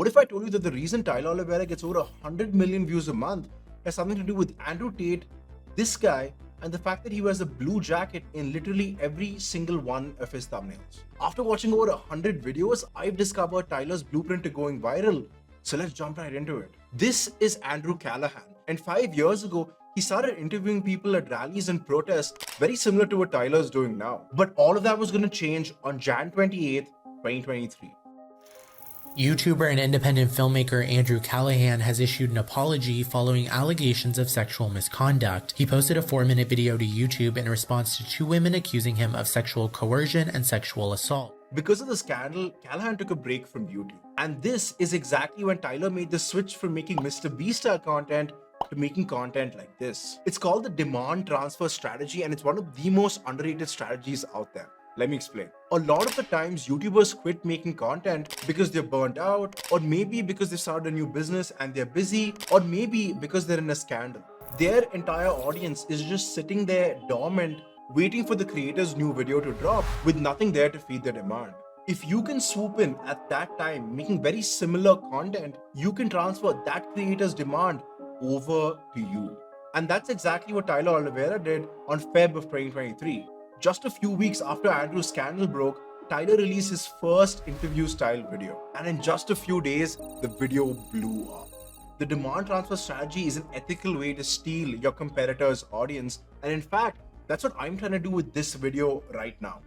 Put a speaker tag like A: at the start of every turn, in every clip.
A: What if I told you that the reason Tyler Oliveira gets over 100 million views a month has something to do with Andrew Tate, this guy, and the fact that he wears a blue jacket in literally every single one of his thumbnails? After watching over 100 videos, I've discovered Tyler's blueprint to going viral. So let's jump right into it. This is Andrew Callahan, and 5 years ago, he started interviewing people at rallies and protests, very similar to what Tyler's doing now. But all of that was going to change on Jan 28th, 2023.
B: YouTuber and independent filmmaker Andrew Callahan has issued an apology following allegations of sexual misconduct. He posted a 4-minute video to YouTube in response to 2 women accusing him of sexual coercion and sexual assault.
A: Because of the scandal, Callahan took a break from YouTube. And this is exactly when Tyler made the switch from making Mr. Beast style content to making content like this. It's called the demand transfer strategy, and it's one of the most underrated strategies out there. Let me explain. A lot of the times, YouTubers quit making content because they're burnt out, or maybe because they started a new business and they're busy, or maybe because they're in a scandal. Their entire audience is just sitting there dormant, waiting for the creator's new video to drop with nothing there to feed the demand. If you can swoop in at that time, making very similar content, you can transfer that creator's demand over to you. And that's exactly what Tyler Oliveira did on Feb of 2023. Just a few weeks after Andrew's scandal broke, Tyler released his first interview style video. And in just a few days, the video blew up. The demand transfer strategy is an ethical way to steal your competitor's audience. And in fact, that's what I'm trying to do with this video right now.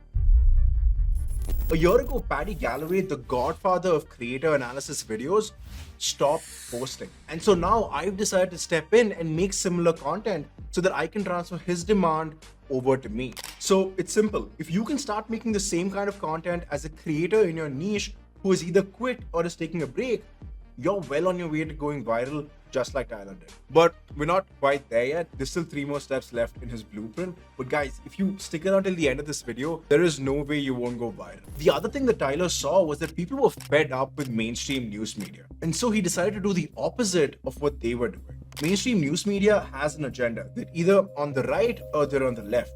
A: A year ago, Paddy Galloway, the godfather of creator analysis videos, stopped posting. And so now I've decided to step in and make similar content so that I can transfer his demand over to me. So it's simple. If you can start making the same kind of content as a creator in your niche who has either quit or is taking a break, you're well on your way to going viral, just like Tyler did. But we're not quite there yet. There's still 3 more steps left in his blueprint. But guys, if you stick around till the end of this video, there is no way you won't go viral. The other thing that Tyler saw was that people were fed up with mainstream news media. And so he decided to do the opposite of what they were doing. Mainstream news media has an agenda. They're either on the right or they're on the left.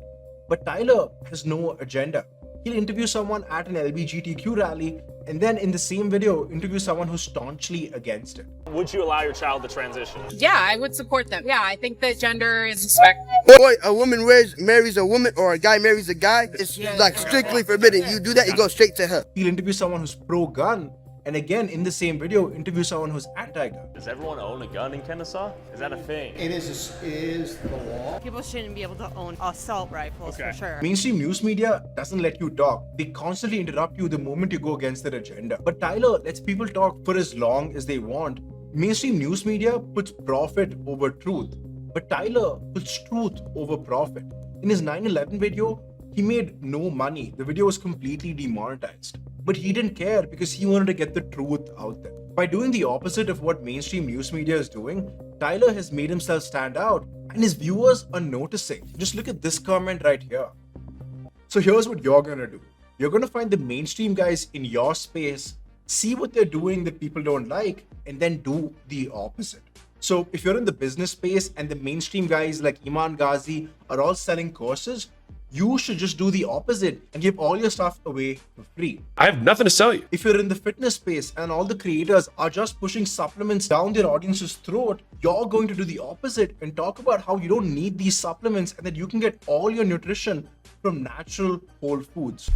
A: But Tyler has no agenda. He'll interview someone at an LGBTQ rally and then in the same video, interview someone who's staunchly against it.
C: Would you allow your child to transition?
D: Yeah, I would support them. Yeah, I think that gender is respect.
E: Boy, a woman marries a woman or a guy marries a guy, it's like strictly forbidden. You do that, you go straight to hell.
A: He'll interview someone who's pro-gun, and again, in the same video, interview someone who's anti-gun.
C: Does everyone own a gun in Kennesaw? Is that a thing?
F: It is the law.
G: People shouldn't be able to own assault rifles for sure.
A: Mainstream news media doesn't let you talk. They constantly interrupt you the moment you go against their agenda. But Tyler lets people talk for as long as they want. Mainstream news media puts profit over truth, but Tyler puts truth over profit. In his 9/11 video, he made no money. The video was completely demonetized. But he didn't care because he wanted to get the truth out there. By doing the opposite of what mainstream news media is doing, Tyler has made himself stand out and his viewers are noticing. Just look at this comment right here. So here's what you're gonna do. You're gonna find the mainstream guys in your space, see what they're doing that people don't like, and then do the opposite. So if you're in the business space and the mainstream guys like Iman Ghazi are all selling courses, you should just do the opposite and give all your stuff away for free.
H: I have nothing to sell you.
A: If you're in the fitness space and all the creators are just pushing supplements down their audience's throat, you're going to do the opposite and talk about how you don't need these supplements and that you can get all your nutrition from natural whole foods.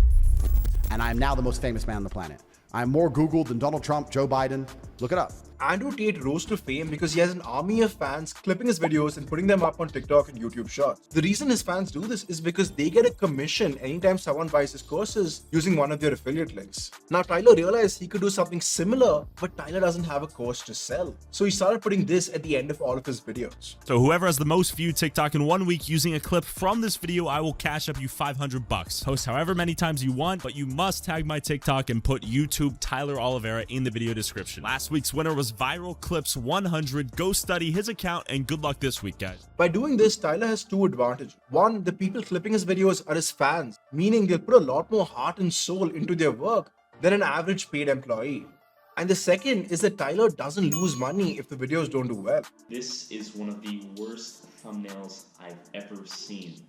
F: And I am now the most famous man on the planet. I'm more Googled than Donald Trump, Joe Biden. Look it up.
A: Andrew Tate rose to fame because he has an army of fans clipping his videos and putting them up on TikTok and YouTube Shorts. The reason his fans do this is because they get a commission anytime someone buys his courses using one of their affiliate links. Now, Tyler realized he could do something similar, but Tyler doesn't have a course to sell. So he started putting this at the end of all of his videos.
I: So whoever has the most viewed TikTok in 1 week using a clip from this video, I will cash up you $500. Post however many times you want, but you must tag my TikTok and put YouTube Tyler Oliveira in the video description. Last week's winner was Viral Clips 100. Go study his account and good luck this week, guys.
A: By doing this, Tyler has 2 advantages. One, the people clipping his videos are his fans, meaning they'll put a lot more heart and soul into their work than an average paid employee. And the second is that Tyler doesn't lose money if the videos don't do well.
J: This is one of the worst thumbnails I've ever seen.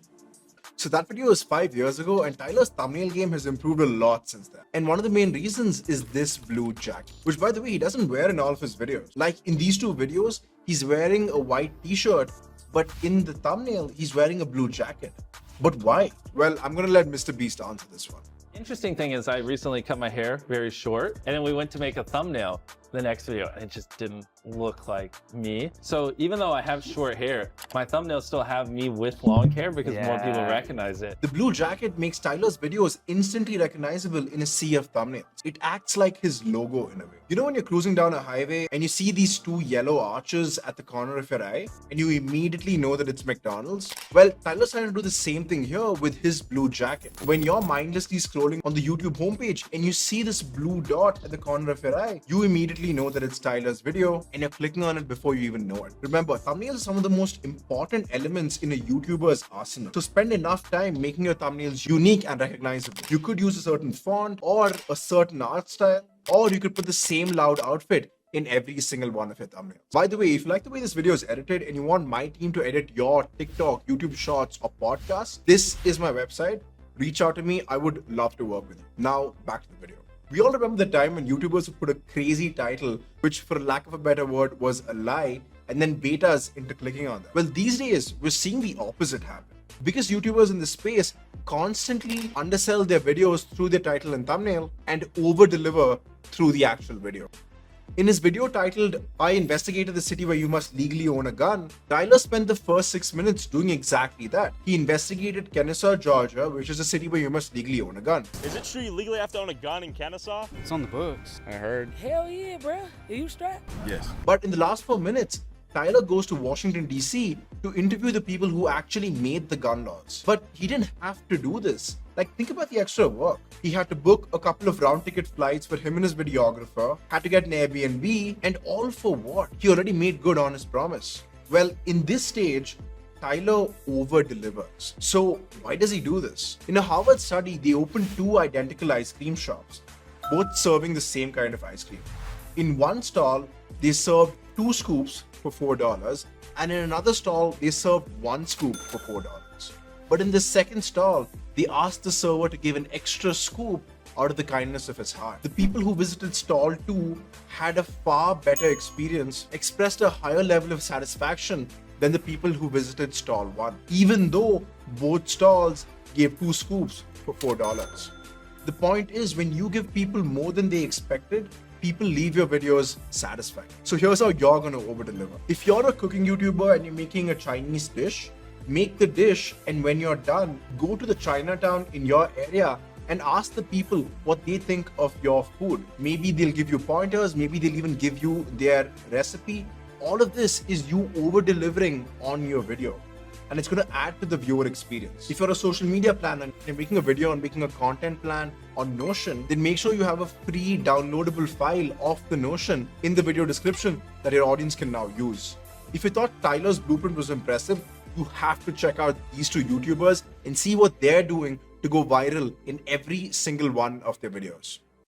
A: So that video was 5 years ago, and Tyler's thumbnail game has improved a lot since then. And one of the main reasons is this blue jacket, which by the way, he doesn't wear in all of his videos. Like in these two videos, he's wearing a white t-shirt, but in the thumbnail, he's wearing a blue jacket. But why? Well, I'm gonna let Mr. Beast answer this one.
H: Interesting thing is I recently cut my hair very short, and then we went to make a thumbnail the next video, and it just didn't look like me. So even though I have short hair, my thumbnails still have me with long hair because more people recognize it.
A: The blue jacket makes Tyler's videos instantly recognizable in a sea of thumbnails. It acts like his logo in a way. You know when you're cruising down a highway and you see these two yellow arches at the corner of your eye and you immediately know that it's McDonald's? Well, Tyler's trying to do the same thing here with his blue jacket. When you're mindlessly scrolling on the YouTube homepage and you see this blue dot at the corner of your eye, you immediately know that it's Tyler's video and you're clicking on it before you even know it. Remember, thumbnails are some of the most important elements in a YouTuber's arsenal. So spend enough time making your thumbnails unique and recognizable. You could use a certain font or a certain art style, or you could put the same loud outfit in every single one of your thumbnails. By the way, if you like the way this video is edited and you want my team to edit your TikTok, YouTube Shorts, or podcast, this is my website. Reach out to me. I would love to work with you. Now, back to the video. We all remember the time when YouTubers would put a crazy title, which for lack of a better word was a lie, and then bait us into clicking on them. Well, these days, we're seeing the opposite happen. Because YouTubers in this space constantly undersell their videos through their title and thumbnail and over-deliver through the actual video. In his video titled, I Investigated the City Where You Must Legally Own a Gun, Tyler spent the first 6 minutes doing exactly that. He investigated Kennesaw, Georgia, which is a city where you must legally own a gun.
C: Is it true you legally have to own a gun in Kennesaw?
J: It's on the books, I heard.
K: Hell yeah, bro. Are you strapped?
J: Yes.
A: But in the last 4 minutes, Tyler goes to Washington, D.C. to interview the people who actually made the gun laws. But he didn't have to do this. Like, think about the extra work. He had to book a couple of round ticket flights for him and his videographer, had to get an Airbnb, and all for what? He already made good on his promise. Well, in this stage, Tyler over-delivers. So why does he do this? In a Harvard study, they opened 2 identical ice cream shops, both serving the same kind of ice cream. In one stall, they served 2 scoops for $4, and in another stall, they served 1 scoop for $4. But in the second stall, they asked the server to give an extra scoop out of the kindness of his heart. The people who visited stall 2 had a far better experience, expressed a higher level of satisfaction than the people who visited stall 1, even though both stalls gave 2 scoops for $4. The point is, when you give people more than they expected, people leave your videos satisfied. So here's how you're gonna over-deliver. If you're a cooking YouTuber and you're making a Chinese dish, make the dish, and when you're done, go to the Chinatown in your area and ask the people what they think of your food. Maybe they'll give you pointers, maybe they'll even give you their recipe. All of this is you over-delivering on your video, and it's going to add to the viewer experience. If you're a social media planner and you're making a video on making a content plan on Notion, then make sure you have a free downloadable file of the Notion in the video description that your audience can now use. If you thought Tyler's blueprint was impressive, you have to check out these 2 YouTubers and see what they're doing to go viral in every single one of their videos.